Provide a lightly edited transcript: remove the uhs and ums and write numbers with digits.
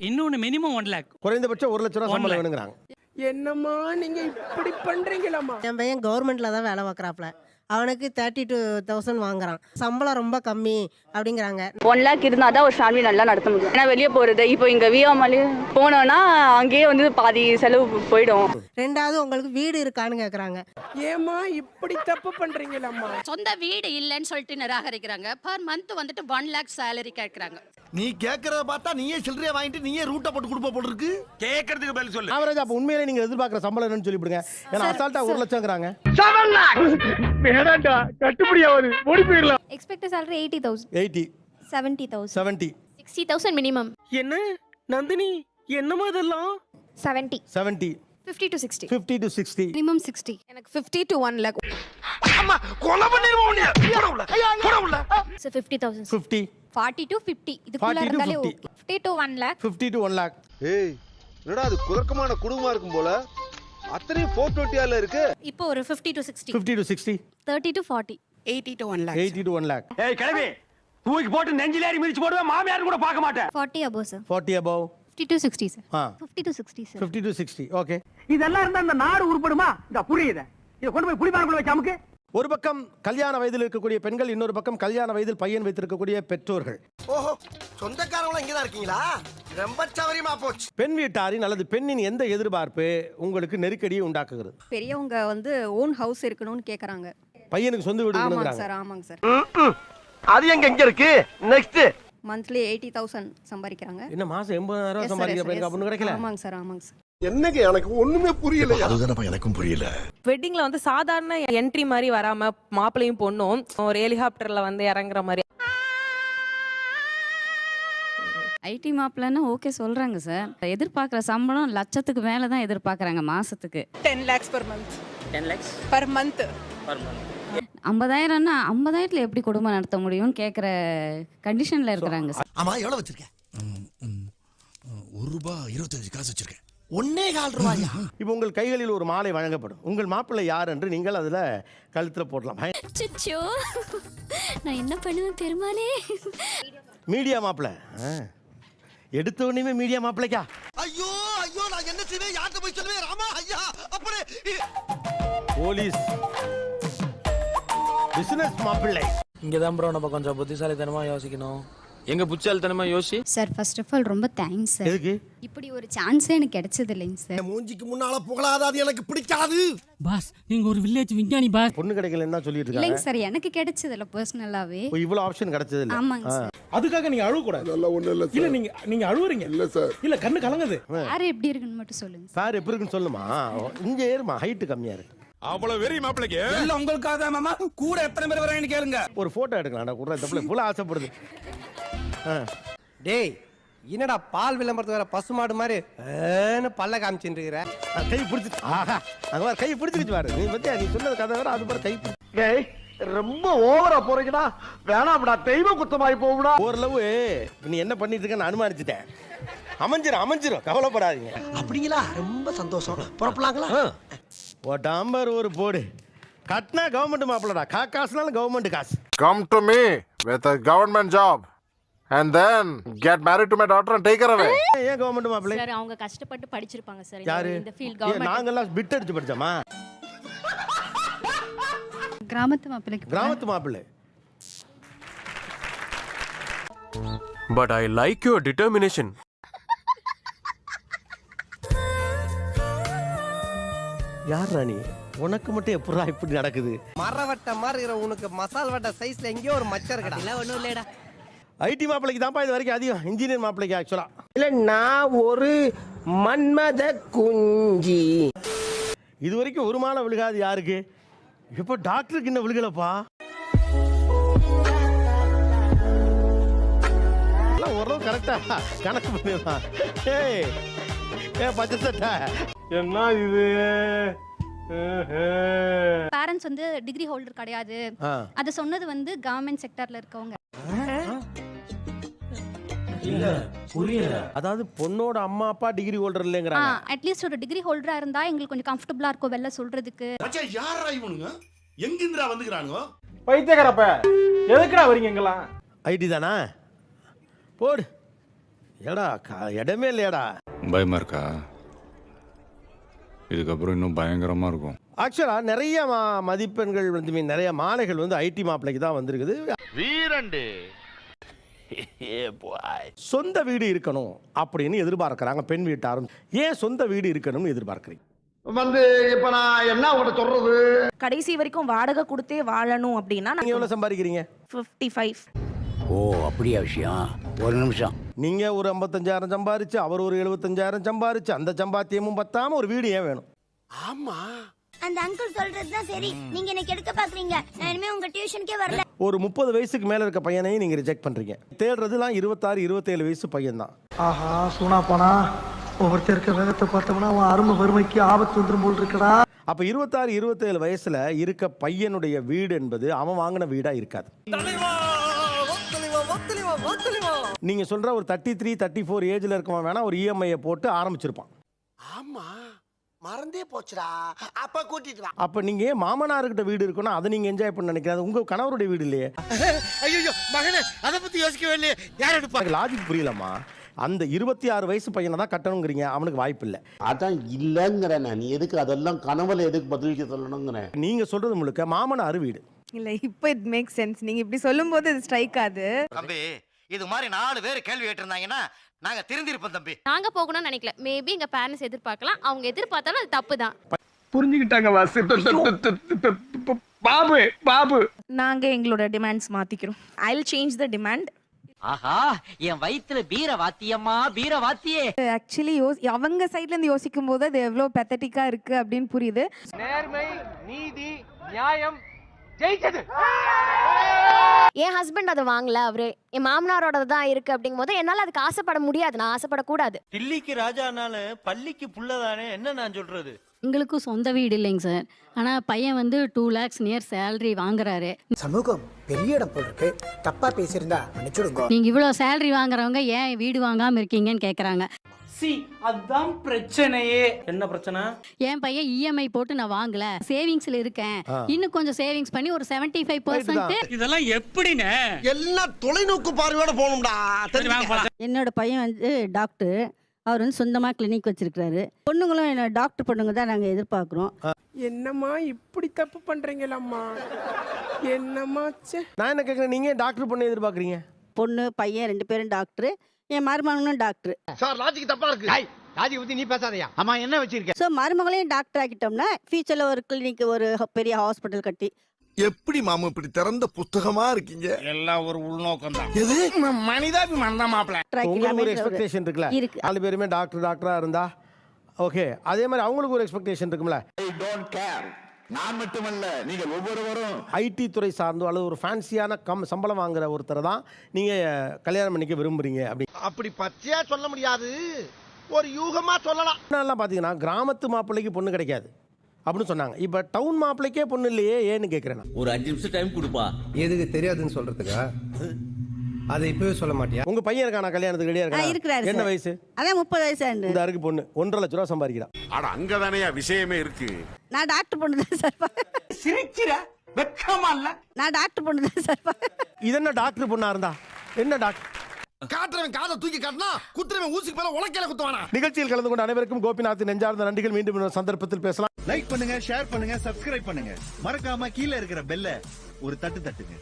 இன்னொன்னு minimum 1 lakh. குறைந்தபட்சம் 1 லட்சம் ரூபாய் சம்பளம் வேணுங்கிறாங்க. என்னம்மா நீங்க இப்படி பண்றீங்களாம்மா? என் பையன் கவர்மெண்ட்ல தான் வேலை பார்க்குறாப்ல. அவனுக்கு 32,000 வாங்குறான். சம்பளம் ரொம்ப கம்மி அப்படிங்கிறாங்க. 1 lakh இருந்தால் தான் ஒரு ஃபேமிலி நல்லா நடத்த முடியும். ஏன்னா வெளியே போகிறது இப்போ இங்கே வியாமலே போனோன்னா அங்கேயே வந்து பாதி செலவு போயிடும். ரெண்டாவது உங்களுக்கு வீடு இருக்கான்னு கேட்குறாங்க. ஏம்மா இப்படி தப்பு பண்றீங்களாம்மா? சொந்த வீடு இல்லைன்னு சொல்லிட்டு நிராகரிக்கிறாங்க. பர் மந்த் வந்துட்டு 1 lakh சேலரி கேட்குறாங்க. நீ கேக்குறத பார்த்தா நீயே சில்லறையா வாங்கிட்டு நீயே ரூட்டை போட்டு கொடுப்ப போல இருக்கு. கேக்குறதுக்கு பதில் சொல்லு. ஆவரேஜ் அப்ப உண்மையிலே நீங்க எதிர்பார்க்குற சம்பளம் என்னன்னு சொல்லிவிடுங்க. ஏன்னா அசால்ட்டா 1 லட்சம்ங்கறாங்க. 7 lakh வேண்டாம்டா, கட்டுப்படி ஆகுது, ஓடி போயிடலாம். Expected salary 80,000. 80 70,000. 70 60,000 minimum. என்ன நந்தினி, என்னம்மா இதெல்லாம்? 70. 70 50 to 60. 50 to 60 Minimum 60. எனக்கு 50 to 1 lakh. அம்மா கொலை பண்ணிடுவோம் நீ. போடா உள்ள. So 50,000. 50 40 to 50. இதுக்குள்ள 40 to இருந்தாலே 50. Okay. 50 to 1 lakh. 50 to 1 lakh. ஏய் என்னடா அது குதர்க்கமான குடும்பமா இருக்கும் போல. அத்தனை 420 இருக்கு. இப்போ ஒரு 50 to 60. 50 to 60 30 to 40. 80 to 1 lakh. 80 to 1 lakh. ஏய் கிளவி தூக்கி போட்டு நெஞ்சில ஏறி மிதிச்சு போடுவேன். மாமியார் கூட பார்க்க மாட்டேன். 40 above sir. 40 above 50 to 60 sir. 50 to 60 sir. 50 to 60 okay. இதெல்லாம் இருந்தா இந்த நாடு உருப்படுமா? இந்த புரியுது. இத கொண்டு போய் புலிபாரக்குள்ள வச்சு அமுக்கு. ஒரு பக்கம் கல்யாண வயதில் இருக்கக்கூடிய பெண்கள், இன்னொரு பக்கம் கல்யாண வயதில் பையன் வைத்திருக்கக்கூடிய பெற்றோர்கள். ஓஹோ சொந்தக்காரங்க இங்க தான் இருக்கீங்களா? ரொம்ப சவரியமா போச்சு. பெண் வீட்டாரின் அல்லது பெண்ணின் எந்த எதிர்பார்ப்பு உங்களுக்கு நெருக்கடியை உண்டாக்குகிறது? பெரியவங்க வந்து ஓன் ஹவுஸ் இருக்கணும்னு கேட்குறாங்க. பையனுக்கு சொந்த வீடு ஆமாங்க இருக்கணும்ங்கறாங்க. சார், ஆமாங்க சார். அது எங்க இருக்கு? நெக்ஸ்ட் மந்த்லி 80,000 சம்பாதிக்கிறாங்க. என்ன மாசம் 80,000 சம்பாதிக்க பையனுக்கு அப்படின்னு கிடைக்கல? ஆமாங்க சார், ஆமாங்க சார். என்னங்க எனக்கு ஒண்ணுமே புரியல. அதுதானப்பா எனக்கும் புரியல. வெட்டிங்ல வந்து சாதாரண என்ட்ரி மாதிரி வராம மாப்பிளையும் பொண்ணும் ஒரு ஹெலிகாப்டர்ல வந்து இறங்குற மாதிரி. ஐடி மாப்பிள்ளன்னா ஓகே சொல்றாங்க சார். எதிர்பார்க்குற சம்பளம் லட்சத்துக்கு மேலே தான் எதிர்பார்க்குறாங்க மாசத்துக்கு. 10 lakhs per month. 10 lakhs Per month. per month. 50,000ன்னா 50,000ல எப்படி குடும்பம் நடத்த முடியும்னு கேட்குற கண்டிஷன்ல இருக்கிறாங்க சார். ஆமா எவ்வளவு வச்சிருக்க? ₹1.25 வச்சிருக்கேன். 1.25 ரூபாயா? இப்போ உங்கள் கைகளில் ஒரு மாலை வழங்கப்படும். உங்கள் மாப்பிள்ளை யார் என்று நீங்கள் அதுல கழுத்துல போடலாம். சிச்சோ. நான் என்ன பண்ணுவேன் பெருமானே? மீடியா மாப்பிள்ளை. எடுத்த உடனே மீடியா மாப்பிள்ளைக்கா? ஐயோ ஐயோ நான் என்ன செய்வேன்? யார்கிட்ட போய் சொல்லுவேன்? ராமா ஐயா அப்படியே போலீஸ் பிசினஸ் மாப்பிள்ளை. இங்க தான் ப்ரோ நம்ம கொஞ்சம் புத்திசாலித்தனமா யோசிக்கணும். எங்க புத்திசாலித்தனமா யோசி. சார் ஃபர்ஸ்ட் ஆஃப் ஆல் ரொம்ப தேங்க்ஸ் சார். எதுக்கு? இப்படி ஒரு சான்ஸே எனக்கு கிடைச்சது இல்லைங்க சார். மூஞ்சிக்கு முன்னால புகழாத அது எனக்கு பிடிக்காது. பாஸ் நீங்க ஒரு வில்லேஜ் விஞ்ஞானி பாஸ். பொண்ணு கிடைக்கலன்னு தான் சொல்லிட்டு இல்லைங்க இருக்காங்க. சார், எனக்கு கிடைச்சது இல்ல பர்சனலாவே. ஓ, இவ்வளவு ஆப்ஷன் கிடைச்சது இல்ல. ஆமாங்க சார். அதுக்காக நீங்க அழுவ கூடாது. நல்ல ஒண்ணு இல்ல இல்ல நீங்க அழுவுறீங்க. இல்ல சார். இல்ல கண்ணு கலங்குது. யார் எப்படி இருக்குன்னு மட்டும் சொல்லுங்க சார். சார் எப்படி இருக்குன்னு சொல்லுமா? இங்க ஏறுமா, ஹைட் கம்மியா இருக்கு. அவ்வளவு வெறி மாப்பிளைக்கு. இல்ல உங்களுக்காக தான் மாமா. கூட எத்தனை பேர் வராங்கன்னு கேளுங்க. ஒரு போட்டோ எடுக்கலாம்டா. குடுற தப்புல இவ்வளவு ஆசைப்படுது. டேய் என்னடா பால் விளம்பரத்து வர பசுமாடு மாதிரி பல்ல காமிச்சுட்டு இருக்கிற? கை பிடிச்சி ஆஹா அங்க வர கை பிடிச்சிக்கிச்சு பாரு. நீ பத்தியா நீ சொன்னது கதை வேற, அது பாரு கை டேய் ரொம்ப ஓவரா போறீங்கடா. வேணாம்டா, தெய்வ குத்தமாய் போகுடா. ஓரளவு நீ என்ன பண்ணிட்டு இருக்கன்னு அனுமானிச்சுட்டேன். அமைஞ்சிரும் கவலைப்படாதீங்க. அப்படிங்களா? ரொம்ப சந்தோஷம். புறப்படலாங்களா? ஓட்டாம்பர் ஒரு போடு. கட்டினா கவர்மெண்ட் மாப்பிள்ளடா. காசுனாலும் கவர்மெண்ட் காசு. Come to me with a government job and then get married to my daughter and take her away. ஏன் கவர்மெண்ட் மாப்பிள்ளை? சார் அவங்க கஷ்டப்பட்டு படிச்சிருப்பாங்க சார். யாரு? இந்த ஃபீல்ட் கவர்மெண்ட். நாங்கெல்லாம் பிட் அடிச்சு படிச்சோமா? கிராமத்து மாப்பிள்ளைக்கு. கிராமத்து மாப்பிள்ளை. But I like your determination. யார் ராணி? உனக்கு மட்டும் எப்படா இப்படி நடக்குது? மரவட்ட மாதிரி உனக்கு மசால் வட்ட சைஸ்ல எங்கேயோ ஒரு மச்சம் இருக்குடா. இல்ல ஒண்ணும் இல்லடா. ஐடி மாப்பிள்ளைக்கு தான்ப்பா இது வரைக்கும் அதிகம். இன்ஜினியர் மாப்பிள்ளைக்கு ஆக்சுவலா இல்ல நான் ஒரு மன்மத குஞ்சி. இது வரைக்கும் ஒரு மாலை விழுகாது யாருக்கு? இப்போ டாக்டருக்கு என்ன விழுகலப்பா? ஓரளவு கரெக்டா கணக்கு பண்ணிடலாம். பச்சை சட்டை என்ன இது? பேரண்ட்ஸ் வந்து டிகிரி ஹோல்டர் கிடையாது. அது சொன்னது வந்து கவர்மெண்ட் செக்டர்ல இருக்கவங்க. அதாவது பொண்ணோட அம்மா அப்பா டிகிரி ஹோல்டர் இல்லைங்கிறாங்க. அட்லீஸ்ட் ஒரு டிகிரி ஹோல்டரா இருந்தா எங்களுக்கு கொஞ்சம் கம்ஃபர்டபுளா இருக்கும் வெளில சொல்றதுக்கு. மச்சான் யாரா இவனுங்க? எங்கிருந்துடா வந்துக்கறானுங்க? பைத்தியக்காரப்ப எதுக்குடா வரீங்க எங்கலாம்? ஐடி தானா? போடு. ஏடா இடமே இல்லையாடா. பயமா இருக்கா? இதுக்கப்புறம் இன்னும் பயங்கரமா இருக்கும். ஆக்சுவலாக நிறைய மதிப்பெண்கள் வந்து நிறைய மாலைகள் வந்து ஐடி மாப்பிள்ளைக்கு தான் வந்திருக்குது. வீரண்டு சொந்த வீடு இருக்கணும் அப்படின்னு எதிர்பார்க்குறாங்க பெண் வீட்டாரும். ஏன் சொந்த வீடு இருக்கணும்னு எதிர்பார்க்குறீங்க? வந்து இப்ப நான் என்ன உங்கள்கிட்ட சொல்றது? கடைசி வரைக்கும் வாடகை கொடுத்தே வாழணும் அப்படின்னா நீங்கள் எவ்வளோ சம்பாதிக்கிறீங்க? 55. ஓ அப்படியா விஷயம். ஒரு நிமிஷம். நீங்கள் ஒரு 55,000 சம்பாரிச்சு, அவர் ஒரு 75,000 சம்பாரிச்சு, அந்த சம்பாத்தியமும் பத்தாம ஒரு வீடு ஏன் வேணும்? ஆமா, அந்த அங்கிள் சொல்றதுதான் சரி. நீங்க எனக்கு எடுக்க பாக்குறீங்க. நான் இனிமே உங்க டியூஷனுக்கே வரல. ஒரு 30 வயசுக்கு மேலே இருக்க பையனையும் நீங்கள் ரிஜெக்ட் பண்ணுறீங்க. தேடுறதுலாம் 26, 27 வயசு பையன் தான். ஆஹா சூனா போனா ஒவ்வொருத்தருக்கு வேகத்தை பார்த்தோம்னா அவன் அருமை வறுமைக்கு ஆபத்து வந்துடும் போல் இருக்கடா. அப்போ 26, 27 வயசுல இருக்க பையனுடைய வீடு என்பது அவன் வாங்கின வீடா இருக்காது. நீங்க சொல்ற ஒரு 33, 34 ஏஜ்ல இருக்கவன் வேணா ஒரு இஎம்ஐ போட்டு ஆரம்பிச்சிருப்பான். ஆமா, மறந்தே போச்சுடா. அப்ப கூட்டிட்டு வா. அப்ப நீங்க ஏன் மாமனார்கிட்ட வீடு இருக்குன்னா அதை நீங்க என்ஜாய் பண்ண நினைக்கிறது உங்க கணவருடைய வீடு இல்லையே. ஐயோ மகனே, அத பத்தி யோசிக்கவே இல்லையே. யார் எடுப்பா? லாஜிக் புரியலமா? அந்த 26 வயசு பையனை தான் கட்டணுங்கிறீங்க, அவனுக்கு வாய்ப்பு இல்லை. அதான் இல்லங்கிற. நீ எதுக்கு அதெல்லாம் கனவுல எதுக்கு பதிலுக்கு சொல்லணுங்கிற? நீங்க சொல்றது முழுக்க மாமனார் வீடு இல்ல இப்போ இட் மேக் சென்ஸ். நீங்க இப்படி சொல்லும்போது இது ஸ்ட்ரைக் ஆகுது. தம்பி, இது மாதிரி 4 பேர் கேள்வி கேட்டிருந்தாங்கன்னா நாங்க திருந்திருப்போம் தம்பி. நாங்க போகணும்னு நினைக்கல. மேபி எங்க பேரண்ட்ஸ் எதிர்பார்க்கலாம். அவங்க எதிர்பார்த்தாலும் அது தப்பு தான். புரிஞ்சுக்கிட்டாங்க வாசு. பாபு பாபு நாங்க எங்களோட டிமாண்ட்ஸ் மாத்திக்கிறோம். I will change the demand. ஆஹா என் வயித்துல பீர வாத்தியம்மா பீர வாத்தியே. ஆக்சுவலி அவங்க சைடுல இருந்து யோசிக்கும் போது அது எவ்வளவு பெத்தட்டிக்கா இருக்கு அப்படின்னு புரியுது. நேர்மை, நீதி, நியாயம் ஜெயிச்சது. என் ஹஸ்பண்ட் அதை வாங்கல. அவரு என் மாமனாரோட தான் இருக்கு அப்படிங்கும் போது என்னால அதுக்கு ஆசைப்பட முடியாது. நான் ஆசைப்படக்கூடாது. டில்லிக்கு ராஜானால பள்ளிக்கு புள்ளதானே, என்ன நான் சொல்றது? எங்களுக்கும் சொந்த வீடு இல்லைங்க சார். ஆனால் பையன் வந்து 2 lakhs நியர் சேலரி வாங்குறாரு. சமூகம் பெரிய இடம் போல் இருக்கு. தப்பா பேசியிருந்தா மன்னிச்சுடுங்க. நீங்கள் இவ்வளோ சேலரி வாங்குறவங்க ஏன் வீடு வாங்காமல் இருக்கீங்கன்னு கேட்குறாங்க. அதான் பிரச்சனையே. என்ன பிரச்சனை? என் பையன் இஎம்ஐ போட்டு நான் வாங்கல, சேவிங்ஸ்ல இருக்கேன், இன்னும் கொஞ்சம் சேவிங்ஸ் பண்ணி ஒரு 75%. இதெல்லாம் எப்படின்னு எல்லாம் தொலைநோக்கு பார்வையோட போகணும்டா. என்னோட பையன் வந்து டாக்டர். அவர் வந்து சொந்தமாக கிளினிக் வச்சிருக்காரு. பொண்ணுங்களும் என்ன டாக்டர் பொண்ணுங்க தான் நாங்கள் எதிர்பார்க்குறோம். என்னம்மா இப்படி தப்பு பண்றீங்களம்மா? என்னம்மா? நான் என்ன கேட்குறேன், நீங்க டாக்டர் பொண்ணு எதிர்பார்க்குறீங்க? பொண்ணு பையன் 2 பேரும் டாக்டர். என் மருமகனும் டாக்டர். சார் லாஜிக் தப்பா இருக்கு. லாஜிக் பத்தி நீ பேசாதயா. ஆமா, என்ன வச்சிருக்க? ஸோ மருமகளையும் டாக்டர் ஆக்கிட்டோம்னா ஃபியூச்சரில் ஒரு கிளினிக், ஒரு பெரிய ஹாஸ்பிட்டல் கட்டி. எப்படி மாமா இப்படி திறந்த புத்தகமா இருக்கீங்க? எல்லாம் ஒரு உள்நோக்கம் தான். மனிதாபிமானம் தான் மாப்பிள்ள. உங்களுக்கு ஒரு எக்ஸ்பெக்டேஷன் இருக்குல்ல? இருக்கு. 4 பேருமே டாக்டரா இருந்தா ஓகே. அதே மாதிரி அவங்களுக்கு ஒரு எக்ஸ்பெக்டேஷன் இருக்கும்ல. நான் மட்டுமல்ல, நீங்க ஒவ்வொருவரும் ஐடி துறை சார்ந்தோ அல்லது ஒரு ஃபேன்சியான சம்பளம் வாங்குற ஒருத்தரை தான் நீங்க கல்யாணம் பண்ணிக்க விரும்புறீங்க. அப்படி பச்சையா சொல்ல முடியாது, ஒரு யூகமா சொல்லலாம். எல்லாம் பார்த்தீங்கன்னா கிராமத்து மாப்பிள்ளைக்கு பொண்ணு கிடைக்காது அப்படின்னு சொன்னாங்க. இப்போ டவுன் மாப்பிள்ளைக்கே பொண்ணு இல்லையே ஏன்னு கேட்குறேன். ஒரு 5 நிமிஷம் டைம் கொடுப்பா. எதுக்கு தெரியாதுன்னு சொல்றதுக்கா? அதை இப்பவே சொல்ல மாட்டியா? உங்க பையன் இருக்கானா கல்யாணத்துக்கு ரெடியா இருக்கா? இருக்கிறாரு. என்ன வயசு? அதான் 30 வயசு. இந்த அருக்கு பொண்ணு 1.5 லட்ச ரூபா சம்பாதிக்கிறான். அட அங்கதானே விஷயமே இருக்கு. நான் டாக்டர் பொண்ணு தான் சார். சிரிச்சிர வெக்கமா இல்ல? நான் டாக்டர் பொண்ணு தான் சார். இது என்ன டாக்டர் பொண்ணா இருந்தா என்ன டாக்டர்? காட்டுறவன் காதை தூக்கி காட்டினா குத்துறவன் ஊசிக்கு மேல உலக்கையில குத்துவானா? நிகழ்ச்சியில் கலந்து கொண்ட அனைவருக்கும் கோபிநாத் நெஞ்சார்ந்த நன்றிகள். மீண்டும் இன்னொரு சந்தர்ப்பத்தில் பேசலாம். லைக் பண்ணுங்க, ஷேர் பண்ணுங்க, சப்ஸ்கிரைப் பண்ணுங்க. மறக்காம கீழே இருக்கிற பெல்ல ஒரு தட்டு தட்டுங்க.